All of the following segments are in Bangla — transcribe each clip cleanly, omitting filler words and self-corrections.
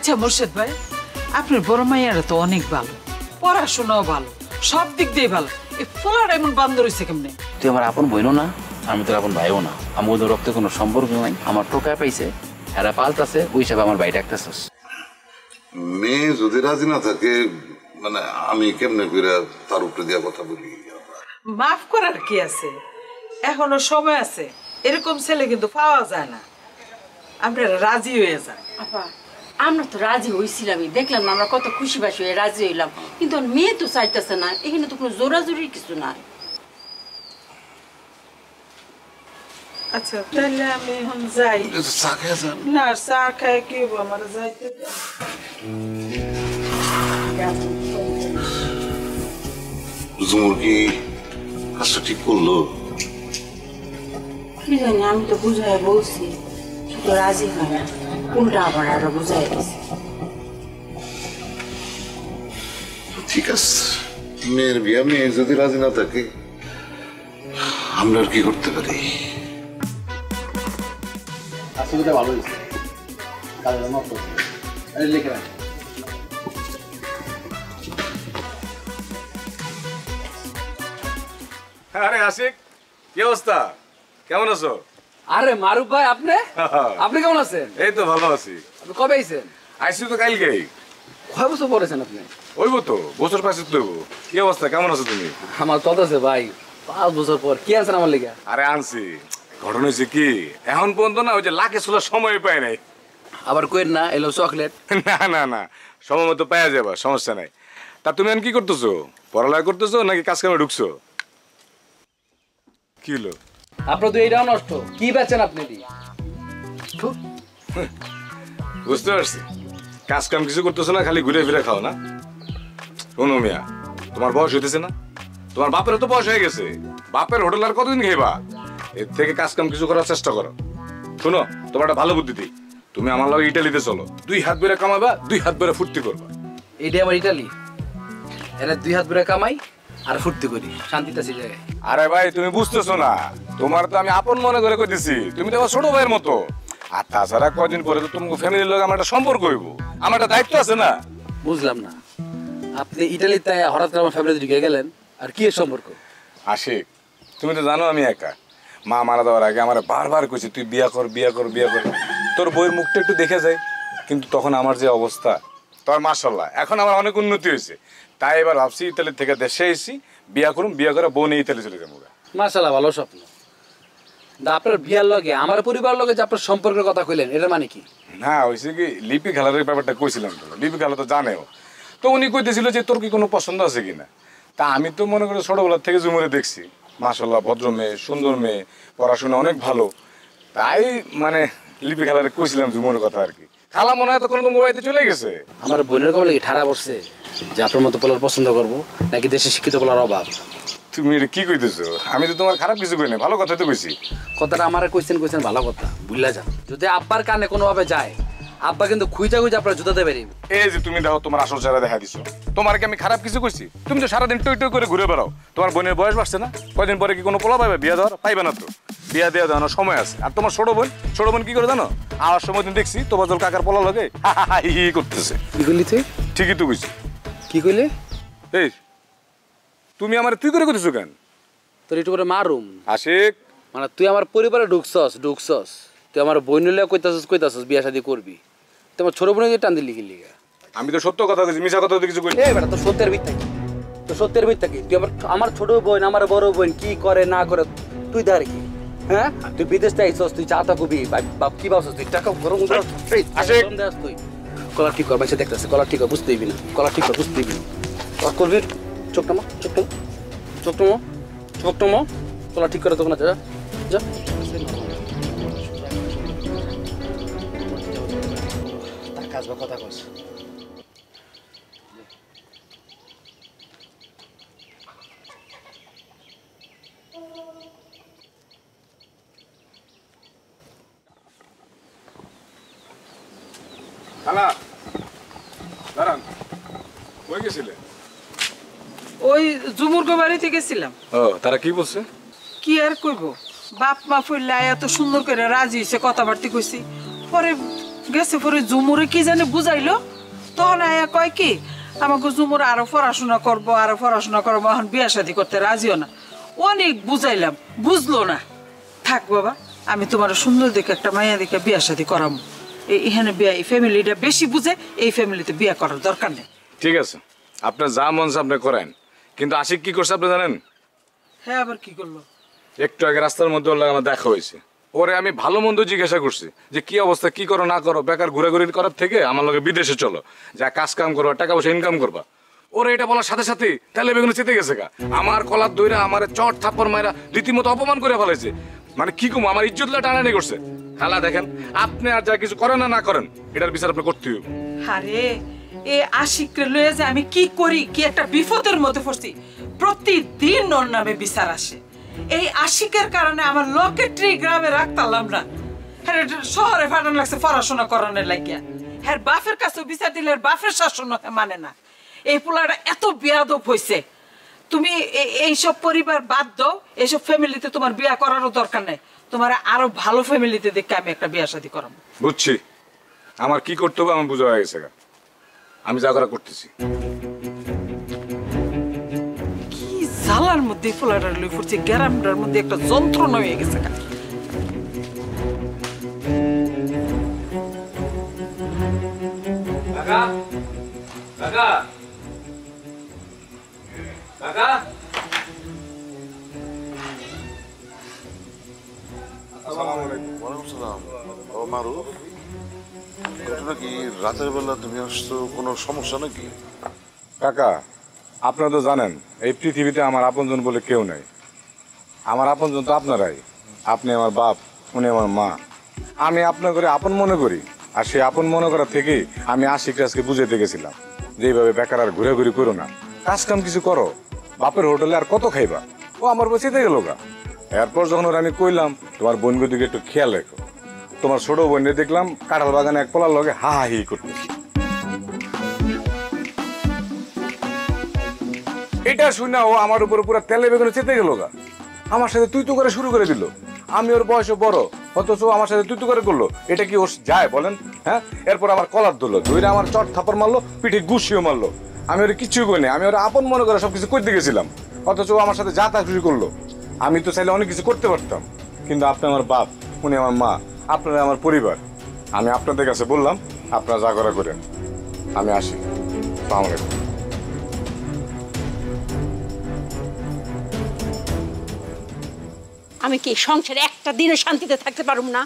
আচ্ছা মোর্শেদ ভাই, আপনার বড় মাইয়ারা তো অনেক ভালো, পড়াশোনাও ভালো, সব দিক দিয়ে ভালো, এই ফোলাটা এমন বান্দর হইছে কেমনে? তুই আমার আপন বোনও না, আমি তোর আপন ভাইও না, আমাদের রক্তে কোনো সম্পর্ক নাই। আমার টোকা পাইছে, এরা পাল্টাছে, ওই হিসাবে আমার ভাই ডাকতেছস। মেয়ে যদি রাজি না থাকে, মানে আমি কেমনে করে তার উপরে দিয়া কথা বলি? মাফ করার কি আছে, এখনো সময় আছে। এরকম ছেলে কিন্তু পাওয়া যায় না, আপনারা রাজি হয়ে যান। আপা আমরা তো রাজি হয়েছিলামই, দেখলাম না আমরা কত খুশি বাসি হয়ে রাজি হইলাম, কিন্তু মেয়ে তো চাইতেছে না, এখানে তো কোনো জোরাজুরির কিছু নাই। আচ্ছা তাহলে আমি এখন যাই। চা খেয়ে যান। না চা খাই কি হবো, আমার যাইতে জুমুর কি কাজটা ঠিক করলো? কি জানি, আমি তো বুঝাই বলছি, শুধু রাজি হয় না, উল্টা আবার আরো বুঝাই দিছে। ঠিক আছে, মেয়ের বিয়া, মেয়ে যদি রাজি না থাকে আমরা আর কি করতে পারি? আসলে ভালো হয়েছে, কাজের মতো লিখে রাখ। আরে আশিক, কি অবস্থা? কেমন আছো? আরে মারুফ ভাই, আপনি আপনি কেমন আছেন? এই তো ভালো আছি। আপনি কবে আইছেন? আইসি তো কালকেই। কয় বছর পড়েছেন আপনি? ওইব তো, বছর পাঁচে তো। কি অবস্থা, কেমন আছো তুমি? আমার কত আছে ভাই, 5 বছর পর। কি আনছেন আমার লেগে? আরে আনছি, ঘটনা হয়েছে কি, এখন পর্যন্ত না ওই যে লাখে ছোলার সময় পায় নাই। আবার কইেন না এলো চকলেট। না না না, সময় মতো পাওয়া যাবা, সমস্যা নাই। তা তুমি এখন কি করতেছো? পড়ালেখা করতেছো নাকি কাজ কামে ঢুকছো? কি হলো? আপনার তো এইটাও নষ্ট, কি বেচেন আপনি? বুঝতে পারছি, কাজ কাম কিছু করতেছো না, খালি ঘুরে ফিরে খাও না। শোনো মিয়া, তোমার বয়স হইতেছে না, তোমার বাপেরও তো বয়স হয়ে গেছে, বাপের হোটেল আর কতদিন খাইবা? এর থেকে কাজ কাম কিছু করার চেষ্টা করো। শোনো, তোমার একটা ভালো বুদ্ধি দিই, তুমি আমার লগে ইটালিতে চলো, 2 হাত বেড়ে কামাবা, 2 হাত বেড়ে ফুর্তি করবা। এইটাই আমার ইটালি, এরা 2 হাত বেড়ে কামাই আর ফুর্তি করি, শান্তিতে সেই জায়গায়। আরে ভাই তুমি বুঝতেছো না, তোমার তো আমি আপন মনে করে কইতেছি, তুমি তো আমার ছোট ভাইয়ের মতো। আর তাছাড়া কদিন পরে তো তোমাকে ফ্যামিলির লোক আমার একটা সম্পর্ক হইব, আমার একটা দায়িত্ব আছে না? বুঝলাম না, আপনি ইটালিতে হঠাৎ করে আমার ফ্যামিলি ঢুকে গেলেন, আর কি এর সম্পর্ক? আশিক, তুমি তো জানো আমি একা, মা মারা যাওয়ার আগে আমার বারবার কইছে তুই বিয়া কর বিয়া কর বিয়া কর, তোর বইয়ের মুখটা একটু দেখে যাই। কিন্তু তখন আমার যে অবস্থা, তোর মাশাআল্লাহ এখন আমার অনেক উন্নতি হয়েছে, তাই এবার ভাবছি ইতালি থেকে দেশে এসেছি, বিয়া করুম, বিয়া করে বউ নিয়ে ইতালি চলে যাবো। মাশাআল্লাহ, ভালো স্বপ্ন। আপনার বিয়ার লগে আমার পরিবার লগে যে আপনার সম্পর্কের কথা কইলেন, এটার মানে কি? না হয়েছে কি, লিপি খেলার ব্যাপারটা কইছিলাম তো, লিপি খেলা তো জানেও, তো উনি কইতেছিল যে তোর কি কোনো পছন্দ আছে কিনা। তা আমি তো মনে করি ছোটবেলার থেকে জুমুরে দেখছি, মাশাআল্লাহ ভদ্র মেয়ে, সুন্দর মেয়ে, পড়াশোনা অনেক ভালো, তাই মানে লিপি খেলার কইছিলাম জুমুরের কথা আর কি। খালা মনে হয় তখন তো মোবাইলে চলে গেছে। আমার বোনের কবে লাগে ঠাড়া পড়ছে যে আপনার মতো পোলার পছন্দ করবো, নাকি দেশে শিক্ষিত পোলার অভাব? তুমি এটা কি কইতেছো? আমি তো তোমার খারাপ কিছু কই না, ভালো কথা তো কইছি। কথাটা আমার কইছেন ভালো কথা, বুঝলা যান। যদি আব্বার কানে কোনোভাবে যায়, আব্বা কিন্তু খুঁজা আপনার জুতাতে বেরিয়ে। এই যে তুমি দেখো তোমার আসল চেহারা দেখা দিছো, তোমার কি আমি খারাপ কিছু কইছি? তুমি তো সারাদিন টই টই করে ঘুরে বেড়াও, তোমার বোনের বয়স বাড়ছে না, কয়দিন পরে কি কোনো পোলা পাইবে? বিয়া দেওয়ার পাইবে না তো, বিয়া দেওয়া দেওয়ানোর সময় আছে। আর তোমার ছোট বোন কি করে জানো? আমার সময় দিন দেখছি তোমার জল কাকার পোলা লগে হি করতেছে। কি করলি তুই? ঠিকই তো কইছি। কি কইলে? এই তুমি আমার তুই করে কইতেছো কেন? তোর একটু করে মারুম। আশিক, মানে তুই আমার পরিবারে ঢুকছস, তুই আমার বোন হলে কইতাছস বিয়া শাদী করবি, তোমার ছোট বোনের টান দিলি কি লিগা? আমি তো সত্য কথা কইছি, মিছা কথা তো কিছু কইনি। এই বেটা, তোর সত্যের মিথ্যা কি? তোর সত্যের মিথ্যা কি? তুই আমার ছোট বোন, আমার বড় বোন কি করে না করে তুই দাঁড়ি কি? হ্যাঁ, তুই বিদেশ যাইছস, তুই চাতা কবি বাপ, কি ভাবছস তুই? টাকা গরম দেস তুই। কলার ঠিক কর, মাইসে দেখতেছে, কলার ঠিক কর, বুঝতে দিবি না, কলার ঠিক কর, বুঝতে দিবি না। কলার করবি, চোখ নামা, কলার ঠিক করে তখন যা যা। তার কাজ বা কথা কস। খালা দাঁড়ান, কই গেছিলে? ওই জুমুরগো বাড়িতে গেছিলাম। ও, তারা কি বলছে? কি আর কইব, বাপ মা ফইলা এত সুন্দর করে রাজি হইছে, কথাবার্তা কইছি, পরে গেছে পরে ঝুমুরে কি জানি বুঝাইলো, তখন আয়া কয় কি আমাকে ঝুমুর আরো পড়াশোনা করবো এখন বিয়া শাদী করতে রাজিও না। অনেক বুঝাইলাম, বুঝলো না। থাক বাবা, আমি তোমার সুন্দর দেখে একটা মাইয়া দেখে বিয়া শাদী করাবো। এখানে বিয়া, এই ফ্যামিলিটা বেশি বুঝে, এই ফ্যামিলিতে বিয়া করার দরকার নেই। ঠিক আছে, আপনার যা মন চায় আপনি করেন, কিন্তু আশিক কি করছে আপনি জানেন? হ্যাঁ, আবার কি করলো? একটু আগে রাস্তার মধ্যে ওর লাগে আমার দেখা হয়েছে। ওরে আমি ভালো মন্দ জিজ্ঞাসা করছি যে কি অবস্থা, কি করো না করো, বেকার ঘোরাঘুরি করার থেকে আমার লগে বিদেশে চলো, যা কাজ কাম করবা, টাকা পয়সা ইনকাম করবা। ওরে এটা বলার সাথে সাথে তাহলে বেগুনে চেতে গেছে গা। আমার কলার দইরা আমার চট থাপ্পড় মায়েরা রীতিমতো অপমান করে ফেলেছে। মানে কি কম, আমার ইজ্জতটা টানানি করছে। খালা দেখেন, আপনি আর যা কিছু করেন না করেন, এটার বিচার আপনি করতে হবে। আরে এ আশিকরে লয়ে যে আমি কি করি, কি একটা বিপদের মধ্যে পড়ছি। প্রতিদিন ওর নামে বিচার আসে। এই আশিকের কারণে আমার লকেট্রি গ্রামে রাখতাম না। হ্যাঁ, শহরে ফাটান লাগছে পড়াশোনা করানোর লাগিয়া। হ্যাঁ, বাপের কাছে বিচার দিলে বাপের শাসন মানে না। এই পোলাটা এত বেয়াদব হয়েছে। তুমি এইসব পরিবার বাদ দাও, এইসব ফ্যামিলিতে তোমার বিয়া করারও দরকার নেই। তোমার আরো ভালো ফ্যামিলিতে দেখে আমি একটা বিয়া শাদী করাবো। বুঝছি, আমার কি করতে হবে আমার বোঝা হয়ে গেছে গা। আমি যা করা করতেছি। কি জ্বালার মধ্যে পোলাটার লই পড়ছে, গ্রামটার মধ্যে একটা যন্ত্রণা হয়ে গেছে। কাকা কাকা কাকা ওয়ালাইকুম সালাম। ও মারুফ, ঘটনা কি? রাতের বেলা তুমি আসছো, কোনো সমস্যা নাকি? কাকা, আপনারা তো জানেন এই পৃথিবীতে আমার আপনজন বলে কেউ নেই। আমার আপনজন তো আপনারাই। আপনি আমার বাপ, উনি আমার মা। আমি আপনার করে আপন মনে করি, আর সেই আপন মনে করা থেকেই আমি আশিক রাজকে বুঝাইতে গেছিলাম যে এইভাবে বেকার আর ঘুরাঘুরি করো না, কাজ কাম কিছু করো, বাপের হোটেলে আর কত খাইবা। ও আমার বসেতে গেল গা। এরপর যখন ওর আমি কইলাম তোমার বোনগুর দিকে একটু খেয়াল রেখো, তোমার ছোট বোনকে দেখলাম কাঁঠাল বাগানে এক পোলার লগে হা হি করতেছি। এটা শুনে ও আমার উপর পুরো তেলে বেগুনে চেতে গেল গা। আমার সাথে তুই তো করে শুরু করে দিল। আমি ওর বয়সে বড়, অথচ আমার সাথে তুই তো করে করলো। এটা কি ওর যায় বলেন? হ্যাঁ, এরপর আমার কলার ধরলো, ধরে আমার চট থাপড় মারলো, পিঠে গুছিও মারলো। আমি ওর কিছুই করিনি, আমি ওর আপন মনে করে সবকিছু করতে গেছিলাম, অথচ ও আমার সাথে যা তা খুশি করলো। আমি তো চাইলে অনেক কিছু করতে পারতাম, কিন্তু আপনি আমার বাপ, উনি আমার মা, আপনারা আমার পরিবার। আমি আপনাদের কাছে বললাম আপনারা যা করা করেন। আমি আসি। আসসালামু আলাইকুম। আমি কি সংসারে একটা দিনে শান্তিতে থাকতে পারুম না?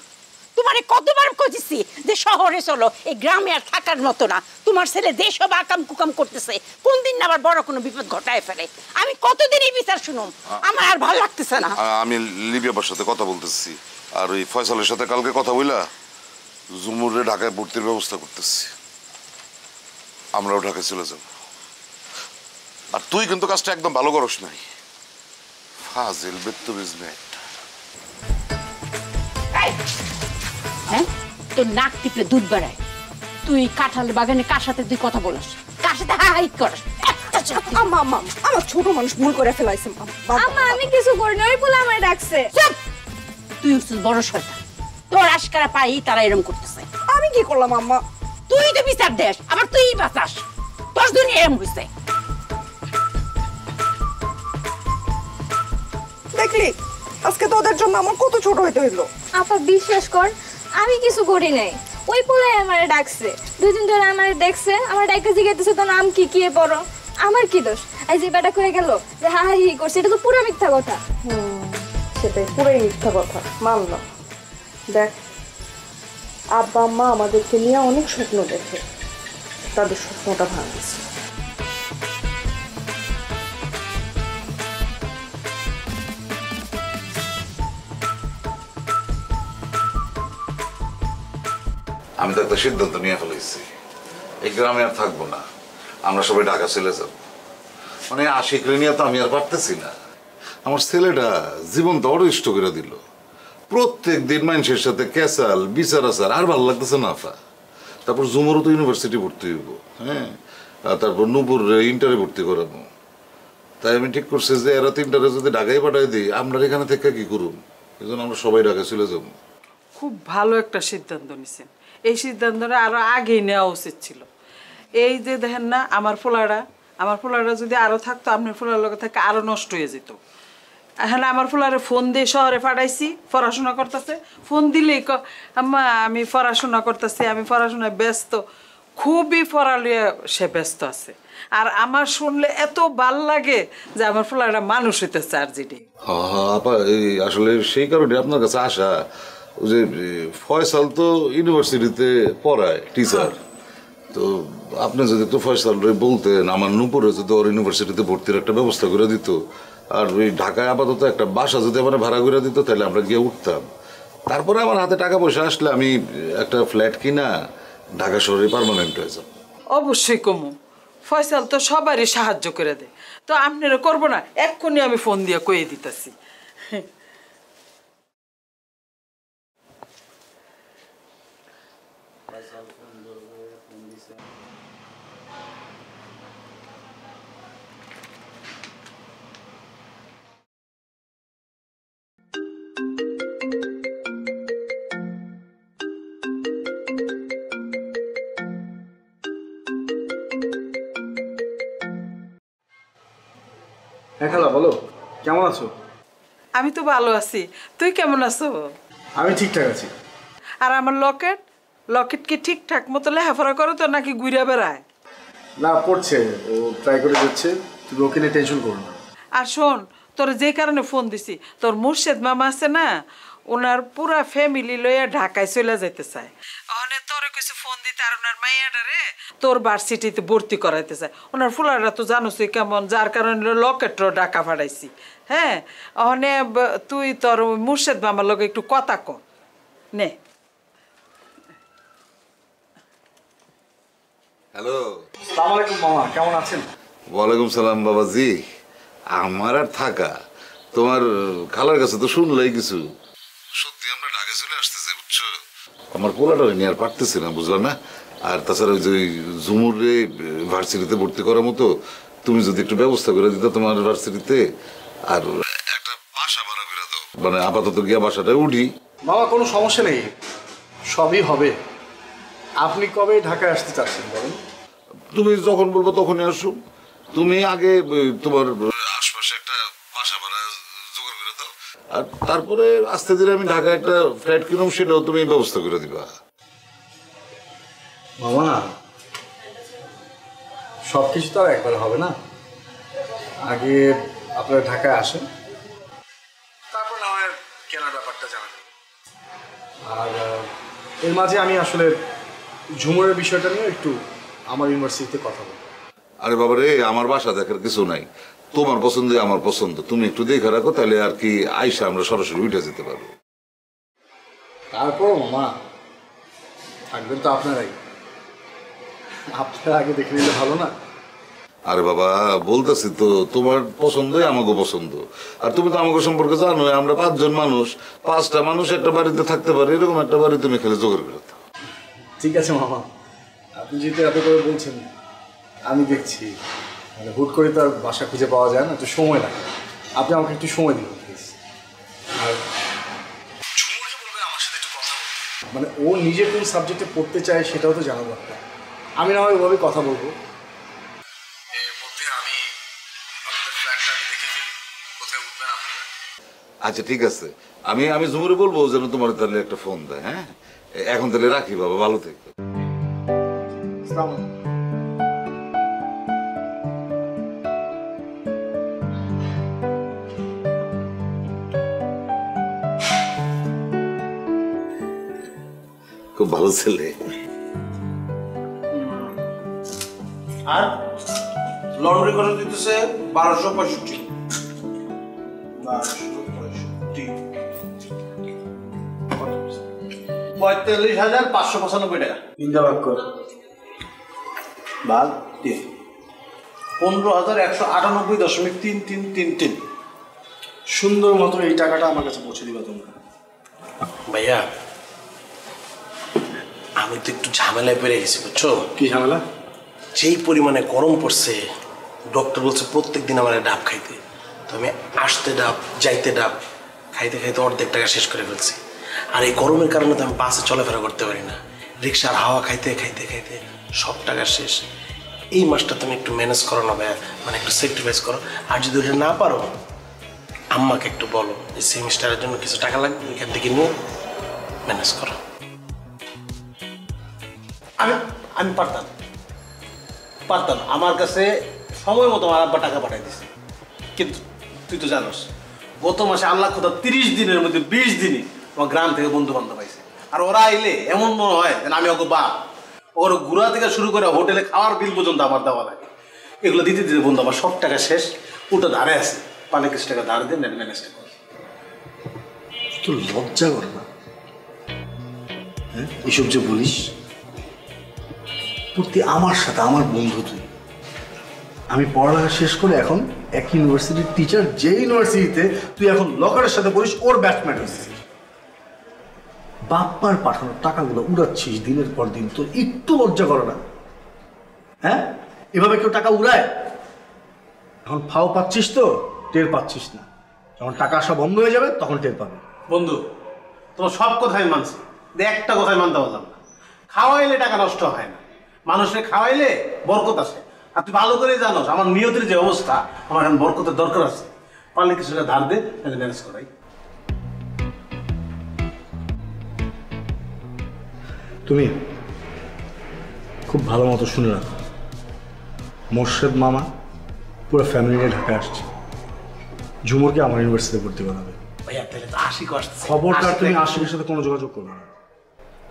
তোমারে কতবার কইছি যে শহরে চলো, এই গ্রামে আর থাকার মতো না। তোমার ছেলে দেশ সব আকাম কুকাম করতেছে, কোন দিন আবার বড় কোনো বিপদ ঘটায় ফেলে। আমি কতদিন এই বিচার শুনুম? আমার আর ভালো লাগতেছে না। আমি লিবিয়ার সাথে কথা বলতেছি, আর ওই ফয়সালের সাথে কালকে কথা বইলা জুমুরে ঢাকায় ভর্তির ব্যবস্থা করতেছি। আমরাও ঢাকায় চলে যাব। আর তুই কিন্তু কাজটা একদম ভালো করস নাই। ফাজিল বেত্তবিজ মেয়ে। হ্যাঁ, তোর নাক টিপলে দুধ বেড়ায়। তুই কাঁঠাল বাগানে কার সাথে তুই কথা বলস, কার সাথে হাই করস? আম্মা আম্মা, আমার ছোট মানুষ ভুল করে ফেলাইছে। আম্মা আমি কিছু করিনি, ওই বলে আমায় ডাকছে। তুই হচ্ছিস বড় শয়তান। তোর আশকারা পাই তারা এরকম করতেছে। আমি কি করলাম আম্মা? তুই তো বিচার দেশ, আবার তুই বাঁচাস। তোর দুনিয়া এরকম হয়েছে। দেখলি আজকে তোদের জন্য আমার কত ছোট হইতে হইলো। আপা বিশ্বাস কর, আমি কিছু করি নাই। ওই পোলাই আমারে ডাকছে, দুদিন ধরে আমারে দেখছে, আমার ডাইকে জিজ্ঞাসা তো নাম কি কি পড়ো। আমার কি দোষ? এই যে বেটা করে গেল যে হা হি করছে, এটা তো পুরো মিথ্যা কথা। সেটাই পুরাই মিথ্যা কথা, মানলাম। দেখ, আব্বা আম্মা আমাদেরকে নিয়ে অনেক স্বপ্ন দেখে, তাদের স্বপ্নটা ভাঙছে। আমি তো একটা সিদ্ধান্ত নিয়ে ফেলেছি, এই গ্রামে আর থাকবো না, আমরা সবাই ঢাকা চলে যাব। মানে আশিক নিয়ে তো আমি আর পারতেছি না। আমার ছেলেটা জীবনটা অরিষ্ট করে দিল। প্রত্যেক দিন মানুষের সাথে ক্যাসাল বিচার আচার, আর ভালো লাগতেছে না আফা। তারপর জুমুরও তো ইউনিভার্সিটি ভর্তি হইব, হ্যাঁ, আর তারপর নূপুর ইন্টারে ভর্তি করাবো। তাই আমি ঠিক করছি যে এরা তিনটারে যদি ঢাকায় পাঠাই দিই, আমরা এখানে থেকে কি করুন, এই জন্য আমরা সবাই ঢাকায় চলে যাবো। খুব ভালো একটা সিদ্ধান্ত নিছেন। এই সিদ্ধান্তটা আরো আগেই নেওয়া উচিত ছিল। এই যে দেখেন না আমার পোলাটা যদি আরো থাকতো, আপনার পোলার লগে থাকে আরো নষ্ট হয়ে যেত। হ্যাঁ, আমার পোলারে ফোন দিয়ে শহরে পাঠাইছি, পড়াশোনা করতেছে। ফোন দিলেই আম্মা আমি পড়াশোনা করতেছি, আমি পড়াশোনায় ব্যস্ত। খুবই পড়ালিয়ে সে ব্যস্ত আছে। আর আমার শুনলে এত ভাল লাগে যে আমার পোলাটা মানুষ হইতেছে। আর যেটি আপা এই আসলে সেই কারণে আপনার কাছে আসা, যে ফয়সাল তো ইউনিভার্সিটিতে পড়ায় টিচার, তো আপনি যদি একটু ফয়সাল বলতেন আমার নুপুরে যদি ওর ইউনিভার্সিটিতে ভর্তির একটা ব্যবস্থা করে দিত, আর ওই ঢাকায় আপাতত একটা বাসা যদি আমার ভাড়া করে দিত, তাহলে আমরা গিয়ে উঠতাম। তারপরে আমার হাতে টাকা পয়সা আসলে আমি একটা ফ্ল্যাট কিনা ঢাকা শহরে পার্মানেন্ট হয়ে যাব। অবশ্যই কমু, ফয়সাল তো সবারই সাহায্য করে দেয়। তো আপনারা করবো না, এক্ষুনি আমি ফোন দিয়ে কয়ে দিতেছি। হ্যাঁ খালা বলো, কেমন আছো? আমি তো ভালো আছি, তুই কেমন আছো? আমি ঠিকঠাক আছি। আর আমার লকেট কি ঠিকঠাক মতো লেখাপড়া করো তো নাকি ঘুরে বেড়ায়? না, পড়ছে, ও ট্রাই করে যাচ্ছে, তুমি ওকে নিয়ে টেনশন করো না। আর শোন, তোর যে কারণে ফোন দিছি, তোর মুর্শেদ মামা আছে না, ওনার পুরা ফ্যামিলি লইয়া ঢাকায় চলে যাইতে চায়। ওখানে তোরে কিছু ফোন দিতে, আর ওনার মাইয়াডারে তোর ভার্সিটিতে ভর্তি করাইতে চায়। ওনার ফুলারা তো জানোসই কেমন, যার কারণে লকেটরও ঢাকা পাঠাইছি। হ্যাঁ, ওখানে তুই তোর মুর্শেদ মামার লগে একটু কথা কর নে। হ্যালো, আসসালামু আলাইকুম মামা, কেমন আছেন? ওয়ালাইকুম সালাম বাবাজি। আমার আর থাকা, তোমার খালার কাছে তো শুনলাই কিছু। সত্যি আমরা ঢাকা চলে আসতেছে, বুঝছো? আমার পোলাটা নিয়ে আর পারতেছি না, বুঝলাম না। আর তাছাড়া ওই যে ঝুমুরে ভার্সিটিতে ভর্তি করার মতো তুমি যদি একটু ব্যবস্থা করে দিতে তোমার ভার্সিটিতে, আর একটা বাসা ভাড়া করে দাও, মানে আপাতত গিয়া বাসাটায় উঠি। মামা কোনো সমস্যা নেই, সবই হবে। আপনি কবে ঢাকায় আসতে চাচ্ছেন বলেন? তুমি যখন বলবো তখনই আসো। তুমি আগে তোমার আশপাশে একটা বাসা ভাড়া জোগাড় করে দাও, আর তারপরে আস্তে ধীরে আমি ঢাকায় একটা ফ্ল্যাট কিনুম, সেটাও তুমি ব্যবস্থা করে দিবা। মামা সব কিছু তো আর একবার হবে না, আগে আপনারা ঢাকায় আসেন, তারপর না হয় কেনার ব্যাপারটা জানা যাবে। আর এর মাঝে আমি আসলে ঝুমুরের বিষয়টা নিয়ে একটু আমার ইউনিভার্সিটিতে কথা বলবো। আরে বাবা রে, আমার বাসা দেখার কিছু নাই, তোমার পছন্দ আমার পছন্দ, তুমি একটু দেখে রাখো, তাহলে আর কি আইসা আমরা সরাসরি উঠে যেতে পারবো। তারপর মামা থাকবেন তো আপনারাই, আপনারা আগে দেখে নিলে ভালো না? আরে বাবা বলতেছি তো, তোমার পছন্দই আমাকে পছন্দ। আর তুমি তো আমাকে সম্পর্কে জানো, আমরা 5 জন মানুষ, 5টা মানুষ একটা বাড়িতে থাকতে পারে, এরকম একটা বাড়ি তুমি খেলে জোগাড় করে দাও। ঠিক আছে মামা, আপনি যেহেতু এত করে বলছেন, আমি দেখছি। মানে হুট করে তো আর বাসা খুঁজে পাওয়া যায় না, একটু সময় লাগে। আপনি আমাকে একটু সময় দিন প্লিজ। আর ঝুমুরকে বলবেন আমার সাথে একটু কথা বলতে, মানে ও নিজে কোন সাবজেক্টে পড়তে চায় সেটাও তো জানা দরকার। আমি না হয় ওভাবে কথা বলবো। এর মধ্যে আমি আপনাদের ফ্ল্যাটটা আগে দেখে ফেলি, কোথায় উঠবেন আপনারা। আচ্ছা ঠিক আছে, আমি ঝুমুরে বলবো যেন তোমার তাহলে একটা ফোন দেয়। হ্যাঁ, এখন তাহলে রাখি বাবা, ভালো থেকো। আসসালামু আলাইকুম। খুব ভালো ছেলে। আর লন্ড্রি করে দিতেছে 1265। 45,595 টাকা। তিনটা ভাগ কর, ভাগ 3, 15,198.3333। সুন্দর মতো এই টাকাটা আমার কাছে পৌঁছে দিবা তোমরা। ভাইয়া আমি তো একটু ঝামেলায় পেরে গেছি, বুঝছো? কি ঝামেলা? যেই পরিমাণে গরম পড়ছে, ডক্টর বলছে প্রত্যেক দিন আমার ডাব খাইতে। তো আমি আসতে ডাব, যাইতে ডাব, খাইতে খাইতে অর্ধেক টাকা শেষ করে ফেলছি। আর এই গরমের কারণে তো আমি বাসে চলাফেরা করতে পারি না, রিক্সার হাওয়া খাইতে খাইতে খাইতে সব টাকা শেষ। এই মাসটা তুমি একটু ম্যানেজ করো না ভাইয়া, মানে একটু স্যাক্রিফাইস করো। আর যদি ওটা না পারো আম্মাকে একটু বলো এই সেমিস্টারের জন্য কিছু টাকা লাগবে, এখান থেকে নিয়ে ম্যানেজ করো। আমি পারতাম আমার কাছে সময় মতো আমার আব্বা টাকা পাঠাই দিছে, কিন্তু তুই তো জানোস গত মাসে আল্লাহ খোদা 30 দিনের মধ্যে 20 দিনই আমার গ্রাম থেকে বন্ধু বান্ধব আইছে। আর ওরা আইলে এমন মনে হয় যেন আমি ওকে বাপ, ওর ঘোরা থেকে শুরু করে হোটেলে খাওয়ার বিল পর্যন্ত আমার দেওয়া লাগে। এগুলো দিতে দিতে বন্ধু আমার সব টাকা শেষ, ওটা ধারে আছে, পালে কিছু টাকা ধার দিয়ে ম্যানেজটা কর। তো লজ্জা করে না হ্যাঁ এসব যে বলিস? তুই আমার সাথে আমার বন্ধু, তুই আমি পড়ালেখা শেষ করে এখন এক ইউনিভার্সিটির টিচার, যে ইউনিভার্সিটিতে তুই এখন লকারের সাথে বলিস ওর ব্যাটসম্যান হয়েছিস। বাপ্পার পাঠানোর টাকাগুলো উড়াচ্ছিস দিনের পর দিন, তোর একটু লজ্জা করে না? হ্যাঁ এভাবে কেউ টাকা উড়ায়? এখন ফাও পাচ্ছিস তো টের পাচ্ছিস না, যখন টাকা আসা বন্ধ হয়ে যাবে তখন টের পাবে। বন্ধু তোমার সব কথাই মানছি, একটা কথাই মানতে পারলাম না। খাওয়াইলে টাকা নষ্ট হয় না, মানুষের খাওয়াইলে বরকত আসে। আর তুই ভালো করে জানোস আমার নিয়তের যে অবস্থা, আমার এখন বরকতের দরকার আছে। পারলে কিছুটা ধার দে, ম্যানেজ করাই। তুমি খুব ভালো মতো শুনে রাখো, মোর্শেদ মামা পুরো ফ্যামিলি নিয়ে ঢাকায় আসছে। ঝুমুরকে আমার ইউনিভার্সিটিতে ভর্তি করাবে। ভাইয়া তাহলে তো আশিক আসছে। খবরদার তুমি আশিকের সাথে কোনো যোগাযোগ করবে না।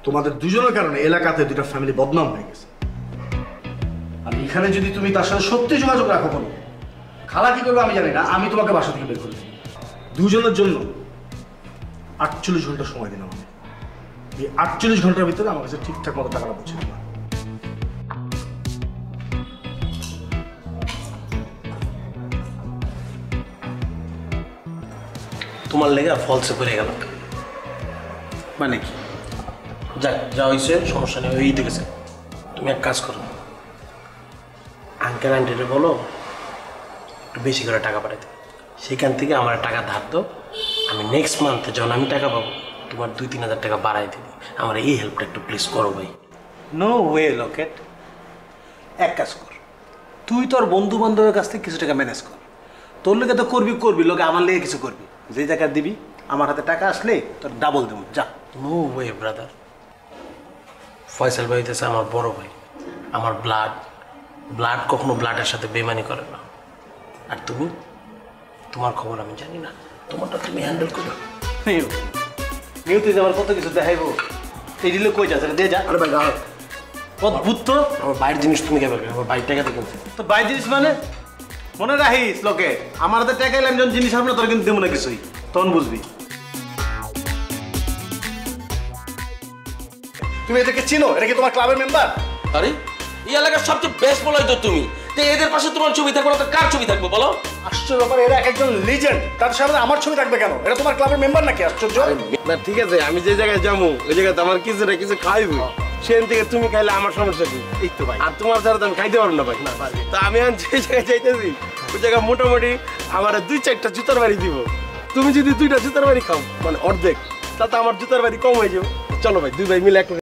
তোমাদের দুজনের কারণে এলাকাতে দুটা ফ্যামিলি বদনাম হয়ে গেছে। আর এখানে যদি তুমি তার সাথে সত্যি যোগাযোগ রাখো, কোনো খালা কি করবে আমি জানি না, আমি তোমাকে বাসা থেকে বের করে দেব। দুজনের জন্য 48 ঘন্টা সময় দিলাম আমি। এই 48 ঘন্টার ভিতরে আমার কাছে ঠিকঠাক মতো টাকাটা পৌঁছে দেবে। তোমার লেগে ফলসে পড়ে গেল। মানে কি? যাক যা হয়েছে সমস্যা নেই, ওই দেখেছে। তুমি এক কাজ করো, আঙ্কেল আন্টিরে বলো একটু বেশি করে টাকা পাঠাইতে, সেখান থেকে আমার টাকা ধার দাও। আমি নেক্সট মান্থে যখন আমি টাকা পাবো তোমার 2-3 হাজার টাকা বাড়াই দিবি। আমার এই হেল্পটা একটু প্লিজ করো ভাই। নো ওয়ে লকেট, এক কাজ কর, তুই তোর বন্ধু বান্ধবের কাছ থেকে কিছু টাকা ম্যানেজ কর। তোর লোকে তো করবি লোকে আমার লেগে কিছু করবি। যে টাকা দিবি আমার হাতে টাকা আসলে তোর ডাবল দেবো। যা। নো ওয়ে ব্রাদার, ফয়সাল ভাই হইতেছে আমার বড় ভাই, আমার ব্লাড কখনো ব্লাডের সাথে বেমানি করে না। আর তুমি, তোমার খবর আমি জানি না, তোমারটা তুমি হ্যান্ডেল করো। নিউতে যাবার কত কিছু দেখাইবো, এই দিলে কই যাচ্ছে দিয়ে যা। আরে ভাই দাঁড়াও, অদ্ভুত তো। আমার বাইরের জিনিস তুমি কে পারবে? আমার বাইরের টাকা থেকে তো বাইরের জিনিস মানে মনে রাখিস লোকে, আমার হাতে টাকা এলাম যখন জিনিস হবে না তোর কিন্তু দেবো না কিছুই, তখন বুঝবি। তুমি এদেরকে চিনো? এটা কি তোমার ক্লাবের মেম্বার? আরে এই এলাকার সবচেয়ে বেস্ট বলাই তো তুমি, তো এদের পাশে তোমার ছবি থাকবে না তো কার ছবি থাকবে বলো? আশ্চর্য ব্যাপার, এরা এক একজন লিজেন্ড, তাদের সামনে আমার ছবি থাকবে কেন? এটা তোমার ক্লাবের মেম্বার নাকি? আশ্চর্য। না ঠিক আছে, আমি যে জায়গায় যাবো ওই জায়গাতে আমার কিছু না কিছু খাইবো, সেখান থেকে তুমি খাইলে আমার সমস্যা কি? এই তো ভাই, আর তোমার ছাড়া তো আমি খাইতে পারবো না ভাই। তা আমি যে জায়গায় যাইতেছি ওই জায়গায় মোটামুটি আমার 2-4টা জুতার বাড়ি দিব। তুমি যদি 2টা জুতার বাড়ি খাও মানে অর্ধেক, তাতে আমার জুতার বাড়ি কম হয়ে যাবে। চলো ভাই, 2 ভাই মিলে একটা